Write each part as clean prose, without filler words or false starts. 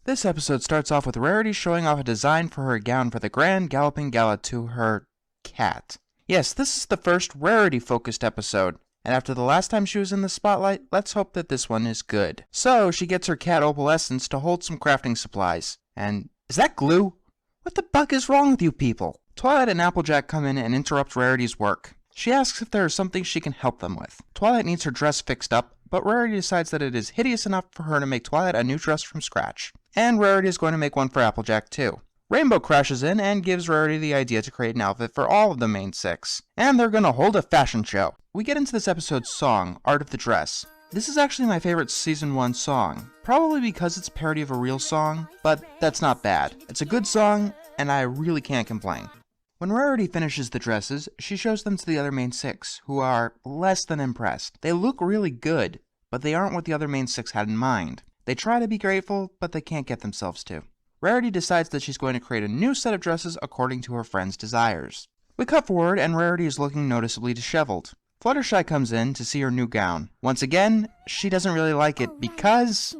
This episode starts off with Rarity showing off a design for her gown for the Grand Galloping Gala to her cat. Yes, this is the first Rarity-focused episode, and after the last time she was in the spotlight, let's hope that this one is good. So, she gets her cat Opalescence to hold some crafting supplies. And, is that glue? What the buck is wrong with you people? Twilight and Applejack come in and interrupt Rarity's work. She asks if there is something she can help them with. Twilight needs her dress fixed up, but Rarity decides that it is hideous enough for her to make Twilight a new dress from scratch. And Rarity is going to make one for Applejack too. Rainbow crashes in and gives Rarity the idea to create an outfit for all of the main six. And they're gonna hold a fashion show. We get into this episode's song, Art of the Dress. This is actually my favorite Season 1 song. Probably because it's a parody of a real song, but that's not bad. It's a good song, and I really can't complain. When Rarity finishes the dresses, she shows them to the other main six, who are less than impressed. They look really good, but they aren't what the other main six had in mind. They try to be grateful, but they can't get themselves to. Rarity decides that she's going to create a new set of dresses according to her friend's desires. We cut forward, and Rarity is looking noticeably disheveled. Fluttershy comes in to see her new gown. Once again, she doesn't really like it because...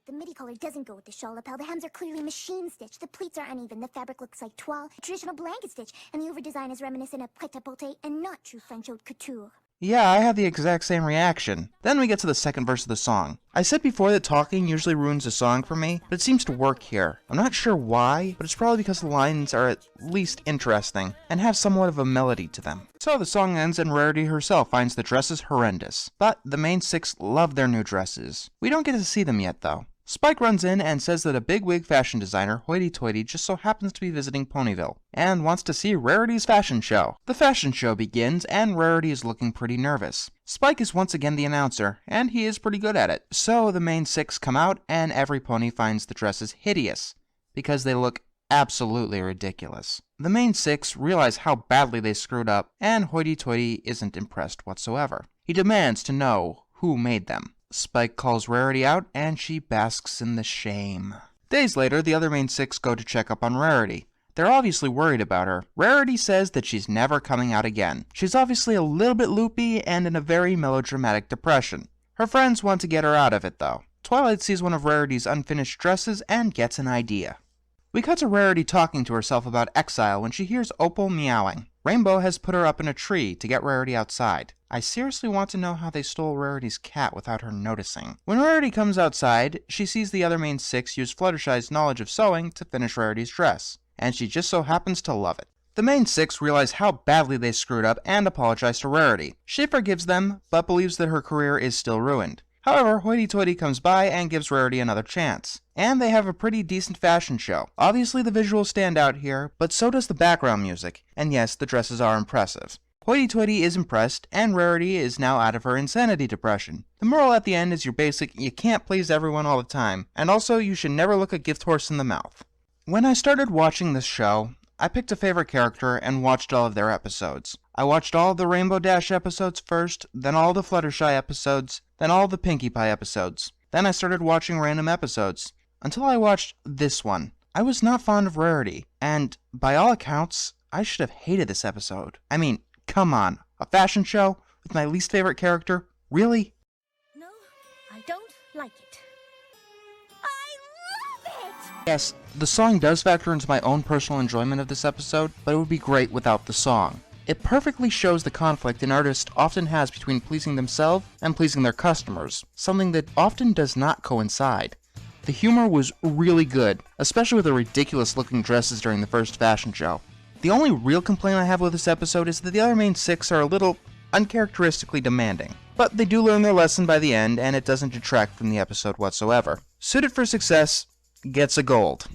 The midi collar doesn't go with the shawl lapel. The hems are clearly machine stitched. The pleats are uneven. The fabric looks like toile, a traditional blanket stitch, and the over design is reminiscent of prêt-à-porter and not true French haute couture. Yeah, I had the exact same reaction. Then we get to the second verse of the song. I said before that talking usually ruins a song for me, but it seems to work here. I'm not sure why, but it's probably because the lines are at least interesting, and have somewhat of a melody to them. So the song ends and Rarity herself finds the dresses horrendous. But the main six love their new dresses. We don't get to see them yet though. Spike runs in and says that a bigwig fashion designer, Hoity Toity, just so happens to be visiting Ponyville, and wants to see Rarity's fashion show. The fashion show begins, and Rarity is looking pretty nervous. Spike is once again the announcer, and he is pretty good at it. So the main six come out, and every pony finds the dresses hideous, because they look absolutely ridiculous. The main six realize how badly they screwed up, and Hoity Toity isn't impressed whatsoever. He demands to know who made them. Spike calls Rarity out, and she basks in the shame. Days later, the other main six go to check up on Rarity. They're obviously worried about her. Rarity says that she's never coming out again. She's obviously a little bit loopy and in a very melodramatic depression. Her friends want to get her out of it, though. Twilight sees one of Rarity's unfinished dresses and gets an idea. We cut to Rarity talking to herself about exile when she hears Opal meowing. Rainbow has put her up in a tree to get Rarity outside. I seriously want to know how they stole Rarity's cat without her noticing. When Rarity comes outside, she sees the other main six use Fluttershy's knowledge of sewing to finish Rarity's dress, and she just so happens to love it. The main six realize how badly they screwed up and apologize to Rarity. She forgives them, but believes that her career is still ruined. However, Hoity Toity comes by and gives Rarity another chance. And they have a pretty decent fashion show. Obviously the visuals stand out here, but so does the background music. And yes, the dresses are impressive. Hoity Toity is impressed, and Rarity is now out of her insanity depression. The moral at the end is your basic, you can't please everyone all the time, and also you should never look a gift horse in the mouth. When I started watching this show, I picked a favorite character and watched all of their episodes. I watched all of the Rainbow Dash episodes first, then all the Fluttershy episodes, then all the Pinkie Pie episodes. Then I started watching random episodes, until I watched this one. I was not fond of Rarity, and by all accounts, I should have hated this episode. I mean, come on, a fashion show with my least favorite character? Really? No, I don't like it. I love it! Yes, the song does factor into my own personal enjoyment of this episode, but it would be great without the song. It perfectly shows the conflict an artist often has between pleasing themselves and pleasing their customers, something that often does not coincide. The humor was really good, especially with the ridiculous looking dresses during the first fashion show. The only real complaint I have with this episode is that the other main six are a little uncharacteristically demanding. But they do learn their lesson by the end, and it doesn't detract from the episode whatsoever. Suited for Success gets a gold.